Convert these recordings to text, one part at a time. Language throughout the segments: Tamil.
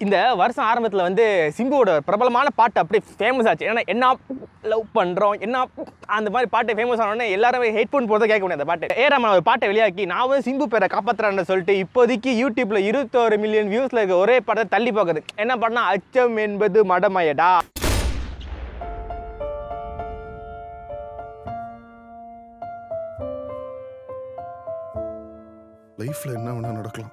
இந்த வருஷம் ஆரம்பத்தில் வந்து சிம்புவோட பிரபலமான பாட்டு அப்படியே ஃபேமஸ் ஆச்சு. ஏன்னா என்ன லவ் பண்ணுறோம் என்ன அந்த மாதிரி பாட்டு ஃபேமஸ் ஆனோடனே எல்லாருமே ஹெட்ஃபோன் போட்டு கேட்க முடியாது. அந்த பாட்டு ஏராமன் ஒரு பாட்டை வெளியாக்கி நான் வந்து சிம்பு பேரை காப்பாற்றுறான்னு சொல்லிட்டு இப்போதைக்கு யூடியூப்பில் 21 மில்லியன் வியூஸில் இருக்க ஒரே படத்தை தள்ளி பார்க்குது. என்ன பண்ணால் அச்சம் என்பது மடமயடா. லைஃப்பில் என்ன வேணால் நடக்கலாம்,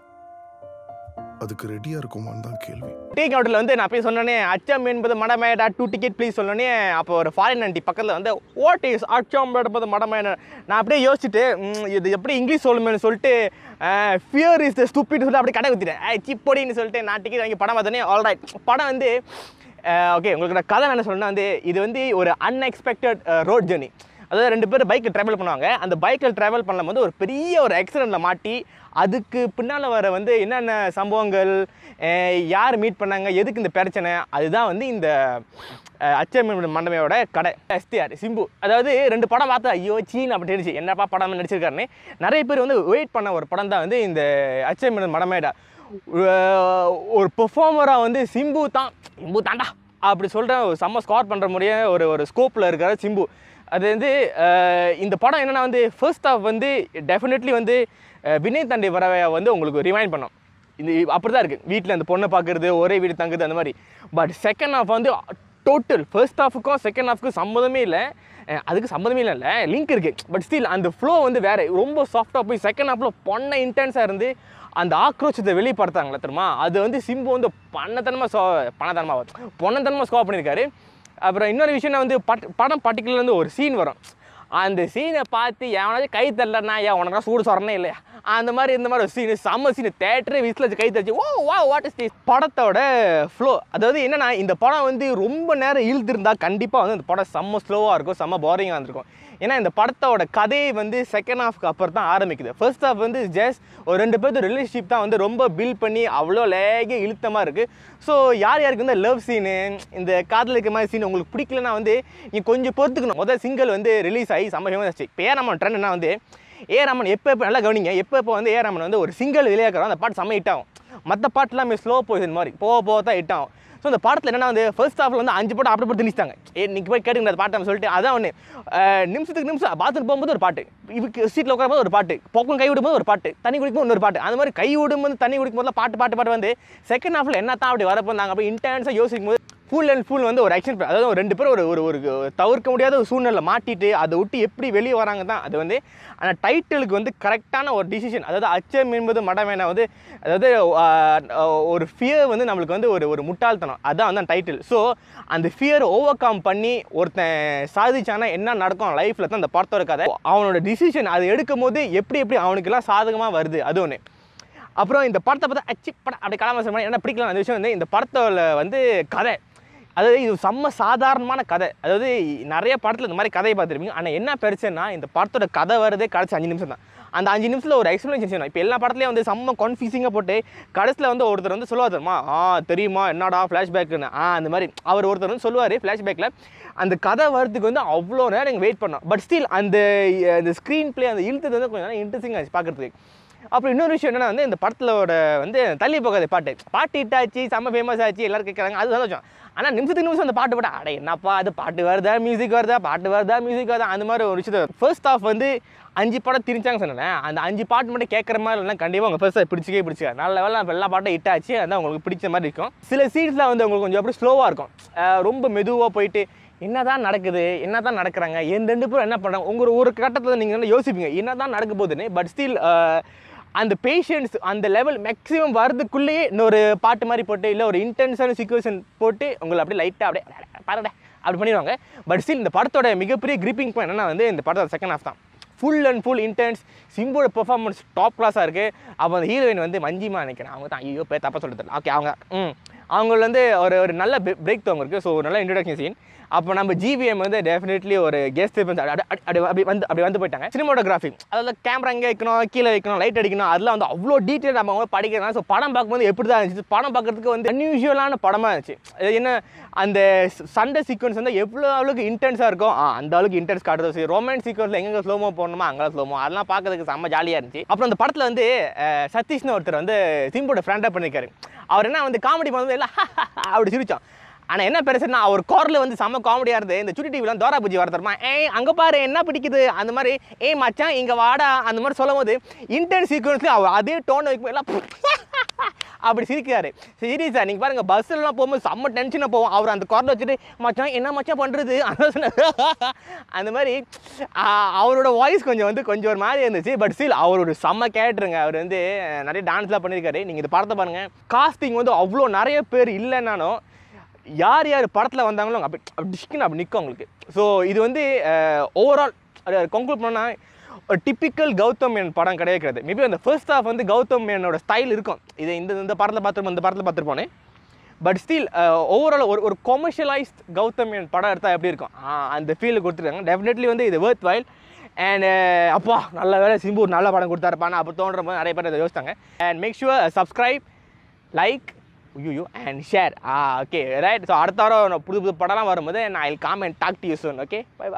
அதுக்கு ரெடியாக இருக்குமான்னு தான் கேள்வி. டீ கவுண்டரில் வந்து நான் போய் சொன்னோன்னே அச்சம் என்பது மடமேடா 2 டிக்கெட் ப்ளீஸ் சொன்னோன்னே அப்போ ஒரு ஃபாரின் ஆண்டி பக்கத்தில் வந்து வாட் இஸ் அச்சம் என்பது மடமேடா. நான் அப்படியே யோசிச்சுட்டு இது எப்படி இங்கிலீஷ் சொல்லுமேன்னு சொல்லிட்டு ஃபியர் இஸ் த ஸ்டூபிட் சொல்லிட்டு அப்படி கடை ஊற்றிட்டேன் சிப்பொடின்னு சொல்லிட்டு நான் டிக்கெட் வாங்கி படம் பார்த்தோன்னே ஆல்ரைட். படம் வந்து ஓகே உங்களுக்கு நான் கதை என்ன சொன்னால் வந்து இது வந்து ஒரு அன்எக்ஸ்பெக்டட் ரோட் ஜர்னி. அதாவது 2 பேர் பைக்கில் ட்ராவல் பண்ணுவாங்க. அந்த பைக்கில் ட்ராவல் பண்ணும்போது ஒரு பெரிய ஒரு ஆக்சிடெண்ட்டில் மாட்டி அதுக்கு பின்னால் வர வந்து என்னென்ன சம்பவங்கள், யார் மீட் பண்ணாங்க, எதுக்கு இந்த பிரச்சனை, அதுதான் வந்து இந்த அச்சம் மண்டபையோட கடை. எஸ்டிஆர் சிம்பு அதாவது 2 படம் பார்த்தா ஐயோ சீன் அப்படி தெரிஞ்சு என்னப்பா படம் நடிச்சிருக்காருன்னு நிறைய பேர் வந்து வெயிட் பண்ண ஒரு படம் தான் வந்து இந்த அச்சம் மடமேடா. ஒரு பெர்ஃபார்மராக வந்து சிம்பு தாண்டா அப்படி சொல்கிற ஒரு செம்ம ஸ்கோர் பண்ணுற முடிய ஒரு ஸ்கோப்பில் இருக்கிற சிம்பு. அது வந்து இந்த படம் என்னென்னா வந்து ஃபர்ஸ்ட் ஹாஃப் வந்து டெஃபினெட்லி வந்து வினய் தாண்டி வரவை வந்து உங்களுக்கு ரிமைண்ட் பண்ணோம். இந்த அப்படி தான் இருக்குது, வீட்டில் அந்த பொண்ணை பார்க்குறது, ஒரே வீடு தங்குது அந்த மாதிரி. பட் செகண்ட் ஹாஃப் வந்து டோட்டல் ஃபர்ஸ்ட் ஹாஃபுக்கும் செகண்ட் ஹாஃப்க்கும் சம்மந்தமே இல்லை. அதுக்கு சம்மந்தமே இல்லை, லிங்க் இருக்குது. பட் ஸ்டில் அந்த ஃப்ளோ வந்து வேறு ரொம்ப சாஃப்டாக போய் செகண்ட் ஹாஃபில் பொண்ணை இன்டென்ஸாக இருந்து அந்த ஆக்ரோஷத்தை வெளிப்படுத்தாங்களே தெரியுமா, அது வந்து சிம்பு வந்து பொண்ணத்தனமாக ஸ்கோர் பண்ணியிருக்காரு. அப்புறம் இன்னொரு விஷயம் வந்து படம் பர்டிகுலர் வந்து ஒரு சீன் வரும். அந்த சீனை பார்த்து எவனாச்சும் கை தரலன்னா உனக்கு சூடு சொரணே இல்லையா அந்த மாதிரி இந்த மாதிரி ஒரு சீனு செம்ம சீனு தேட்டரே விசில் வச்சு கை தச்சு வாட் இஸ் திஸ் படத்தோட ஃப்ளோ. அதாவது என்னென்னா இந்த படம் வந்து ரொம்ப நேரம் இழுத்துருந்தா கண்டிப்பாக வந்து இந்த படம் செம்ம ஸ்லோவாக இருக்கும், செம்ம போரிங்காக இருந்திருக்கும். ஏன்னா இந்த படத்தோட கதையை வந்து செகண்ட் ஹாஃப்க்கு அப்புறம் தான் ஆரம்பிக்குது. ஃபர்ஸ்ட் ஹாஃப் வந்து ஜஸ்ட் ஒரு 2 பேர்த்து ரிலேஷன்ஷிப் தான் வந்து ரொம்ப பில்ட் பண்ணி அவ்வளோ லேகே இழுத்தமாக இருக்குது. ஸோ யாருக்கு வந்து லவ் சீனு, இந்த காதல் இருக்க மாதிரி சீன் உங்களுக்கு பிடிக்கலன்னா வந்து நீங்கள் கொஞ்சம் பொறுத்துக்கணும். முதல் சிங்கிள் வந்து ரிலீஸ் ஆகி செம்ம ஃபேமஸ் ஆச்சு. இப்போ ஏராமன் ட்ரெண்ட் என்ன வந்து ஏராமன் எப்போ நல்லா கவனிங்க, எப்போ வந்து ஏராமன் வந்து ஒரு சிங்கிள் வெளியாக்குறோம் அந்த பாட்டு செம்ம ஹிட் ஆகும். மற்ற பாட்டுலாம் ஸ்லோ போயிடுது மாதிரி போக தான் ஹிட் ஆகும். ஸோ இந்த பாடத்தில் என்னென்னா வந்து ஃபர்ஸ்ட் ஹாஃபில் வந்து 5 பாட்டு அப்படி போட்டு திணிச்சிட்டாங்க. நீங்கள் போய் கேட்டுங்க அந்த பாட்டை சொல்லிட்டு அதான் ஒன்று நிமிஷத்துக்கு நிமிஷம் பாத்ரூம் போகும்போது ஒரு பாட்டு, இதுக்கு சீட்டில் உட்காரும்போது ஒரு பாட்டு, பொக்கம் கை விடும்போது ஒரு பாட்டு, தண்ணி குடிக்கும்போது இன்னொரு பாட்டு, அந்த மாதிரி கை விடும்போது தண்ணி குடிக்கும்போது பாட்டு வந்து செகண்ட் ஹாஃபில் என்ன தான் அப்படி வரப்போ நாங்கள் அப்படி இன்டென்ஸாக யோசிக்கும் போது ஃபுல் அண்ட் ஃபுல் வந்து ஒரு ஆக்ஷன். அதாவது ஒரு 2 பேர் ஒரு தவிர்க்க முடியாத ஒரு சூழ்நிலை மாட்டிட்டு அதை விட்டு எப்படி வெளியே வராங்க தான் அது வந்து. ஆனால் டைட்டிலுக்கு வந்து கரெக்டான ஒரு டிசிஷன். அதாவது அச்சம் என்பது மடமேனா வந்து அதாவது ஒரு ஃபியர் வந்து நம்மளுக்கு வந்து ஒரு முட்டாள்தனம், அதுதான் வந்து அந்த டைட்டில். ஸோ அந்த ஃபியர் ஓவர் கம் பண்ணி ஒருத்தன் சாதிச்சானா என்ன நடக்கும் லைஃப்பில் தான் அந்த படத்தோட கதை. அவனோட டிசிஷன் அது எடுக்கும் போது எப்படி அவனுக்கெல்லாம் சாதகமாக வருது அது ஒன்று. அப்புறம் இந்த படத்தை பார்த்தா அச்சி படம் அப்படி கலாம என்ன பிடிக்கலாம் அந்த விஷயம் வந்து இந்த படத்தோட வந்து கதை. அதாவது இது செம்ம சாதாரணமான கதை. அதாவது நிறைய படத்தில் இந்த மாதிரி கதையை பார்த்துருப்பீங்க. ஆனால் என்ன பிரச்சனைனா இந்த படத்தோட கதை வருதே கடைசி 5 நிமிஷம் தான். அந்த 5 நிமிஷத்தில் ஒரு எக்ஸ்ப்ளனேஷன் செய்யணும். இப்போ எல்லா படத்துலேயும் வந்து செம்ம கன்ஃபியூசிங்காக போட்டு கடைசியில் வந்து ஒருத்தர் வந்து சொல்லுவார் தெரியுமா, தெரியுமா என்னடா ஃப்ளாஷ்பேக்குன்னு அந்த மாதிரி அவர் ஒருத்தர் வந்து சொல்லுவார் ஃப்ளாஷ்பேக்கில். அந்த கதை வரதுக்கு வந்து அவ்வளோ நேரம் நீங்கள் வெயிட் பண்ணோம். பட் ஸ்டில் அந்த ஸ்க்ரீன் பிளே அந்த இழுத்தது வந்து கொஞ்சம் நேரம் இன்ட்ரெஸ்டிங் ஆச்சு பார்க்குறதுக்கு. அப்புறம் இன்னொரு விஷயம் என்னென்னா வந்து இந்த படத்தோட வந்து தள்ளி போகாத பாட்டு ஹிட் ஆச்சு, செம்ம ஃபேமஸ் ஆச்சு, எல்லோரும் கேட்குறாங்க, அது சந்தோஷம். ஆனால் நிமிஷத்துக்கு நிமிஷம் அந்த பாட்டு போட்டால் அட என்னப்பா அது பாட்டு வருதா மியூசிக் வருதா அந்த மாதிரி ஒரு விஷயத்தை. ஃபர்ஸ்ட் ஹாஃப் வந்து 5 படம் திரிச்சாங்க சொன்னேன். அந்த 5 பாட்டு மட்டும் கேட்குற மாதிரி இல்லைனா கண்டிப்பாக உங்கள் ஃபர்ஸ்ட் பிடிச்சிக்க நல்ல வேலை எல்லா பாட்டும் ஹிட் ஆச்சு, அதான் உங்களுக்கு பிடிச்ச மாதிரி இருக்கும். சில சீன்ஸ்லாம் வந்து உங்களுக்கு கொஞ்சம் அப்படி ஸ்லோவாக இருக்கும், ரொம்ப மெதுவாக போயிட்டு என்ன தான் நடக்குது, என்ன தான் நடக்கிறாங்க, 2 பேரும் என்ன பண்ணுறாங்க ஒரு கட்டத்தில் நீங்கள் யோசிப்பீங்க என்ன தான் நடக்க போகுதுன்னு. பட் ஸ்டில் அந்த பேஷன்ஸ் அந்த லெவல் மேக்ஸிமம் வரதுக்குள்ளேயே இன்னொரு பாட்டு மாதிரி போட்டு இல்லை ஒரு இன்டென்ஸான சிச்சுவேஷன் போட்டு உங்களை அப்படியே லைட்டாக அப்படியே பாருங்க அப்படி பண்ணிடுவாங்க. பட் ஸ்டில் இந்த படத்தோட மிகப்பெரிய கிரிப்பிங் பாயிண்ட் என்னன்னா வந்து இந்த படத்தோட செகண்ட் ஹாஃப் தான். Full and full intense. சிம்போட பெர்ஃபார்மன்ஸ் டாப் கிளாஸாக இருக்குது. அப்போ அந்த ஹீரோயின் வந்து மஞ்சிமா நினைக்கிறேன், அவங்க தான் ஐயோ பேர் தப்பாக சொல்லிட்டு ஓகே அவங்க வந்து ஒரு நல்ல பிரேக் தோங்க இருக்குது. ஸோ ஒரு நல்ல இன்ட்ரோடக்ஷன் சீன். அப்போ நம்ம ஜிவிஎம் வந்து டெஃபினெட்லி ஒரு கெஸ்ட் அப்படி வந்து போயிட்டாங்க. சினிமோட்டோகிராஃபி அதாவது கேமரா எங்கே வைக்கணும், கீழே வைக்கணும், லைட் அடிக்கணும், அதெல்லாம் வந்து அவ்வளோ டீட்டெயில் நம்ம வந்து படிக்கிறோம். ஸோ படம் பார்க்கும்போது எப்படி தான் இருந்துச்சு, படம் பார்க்குறதுக்கு வந்து அன்யூஷுவலான படமாக இருந்துச்சு. என்ன அந்த சண்டை சீக்வன்ஸ் வந்து எவ்வளோ அளவுக்கு இன்டென்ஸாக இருக்கும் அந்த அளவுக்கு இன்டென்ஸ் காட்டுறது. ரொமான்ஸ் சீக்வன்ஸில் எங்கே ஸ்லோமோ போடணுமோ அங்கே ஸ்லோமோ, அதெல்லாம் பார்க்கறதுக்கு செம்ம ஜாலியாக இருந்துச்சு. அப்புறம் அந்த படத்தில் வந்து சதீஷ்னு ஒருத்தர் வந்து சிம்போட ஃப்ரெண்டாக பண்ணியிருக்காரு. அவர் என்ன வந்து காமெடி பண்ணும்போது எல்லாம் அப்படி சிரிச்சோம். ஆனால் என்ன பெருசுன்னா அவர் காரில் வந்து செம்ம காமெடியாக இருந்தது. இந்த சுட்டி டிவிலாம் தோரா பூஜி வர தருமா, அங்கே பாரு என்ன பிடிக்குது அந்த மாதிரி, மச்சான் இங்கே வாடா அந்த மாதிரி சொல்லும் போது இன்டென்ஸ் சீக்வன்ஸ்லேயும் அவர் அதே டோன் வைக்கும் எல்லாம் அப்படி சிரிக்கிறாரு. சீரியஸாக நீங்கள் பாருங்கள், பஸ்ஸில்லாம் போகும்போது செம்ம டென்ஷனாக போவோம். அவர் அந்த காரில் வச்சுட்டு மச்சான் என்ன மச்சான் பண்ணுறது அந்த மாதிரி அவரோட வாய்ஸ் கொஞ்சம் ஒரு மாதிரி இருந்துச்சு. பட் ஸ்டில் அவரோட செம்ம கேரக்டருங்க. அவர் வந்து நிறைய டான்ஸ்லாம் பண்ணியிருக்காரு. நீங்கள் இந்த படத்தை பாருங்கள், காஸ்டிங் வந்து அவ்வளோ நிறைய பேர் இல்லைன்னாலும் யார் யார் படத்தில் வந்தாங்களும் அப்படி டிஷ்க்குன்னு அப்படி நிற்கும் உங்களுக்கு. ஸோ இது வந்து ஓவரால் கன்க்ளூட் பண்ணால் ஒரு டிப்பிக்கல் கௌதம் மேனன் படம் கிடையாது. மேபி அந்த ஃபர்ஸ்ட் ஹாஃப் வந்து கௌதம் மேனனோட ஸ்டைல் இருக்கும். இதை இந்த படத்தில் பார்த்துருப்போம், இந்த படத்தில் பார்த்துருப்போனே. பட் ஸ்டில் ஓவரால் ஒரு கொமர்ஷியலைஸ்ட் கௌதம் மேனன் படம் எடுத்தால் எப்படி இருக்கும் அந்த ஃபீல் கொடுத்துருக்காங்க. டெஃபினெட்லி வந்து இது வொர்த் வைல். அண்ட் அப்பா நல்ல வேலை சிம்பு ஒரு நல்ல படம் கொடுத்தாருப்பான்னு அப்போ தோன்ற போது நிறைய பேர் அதை யோசித்தாங்க. And make sure subscribe, like, and share. Okay right. So அடுத்த வாரம் புது படம்லாம் வரும்போது நான் I will come and talk to you soon. Okay, bye by.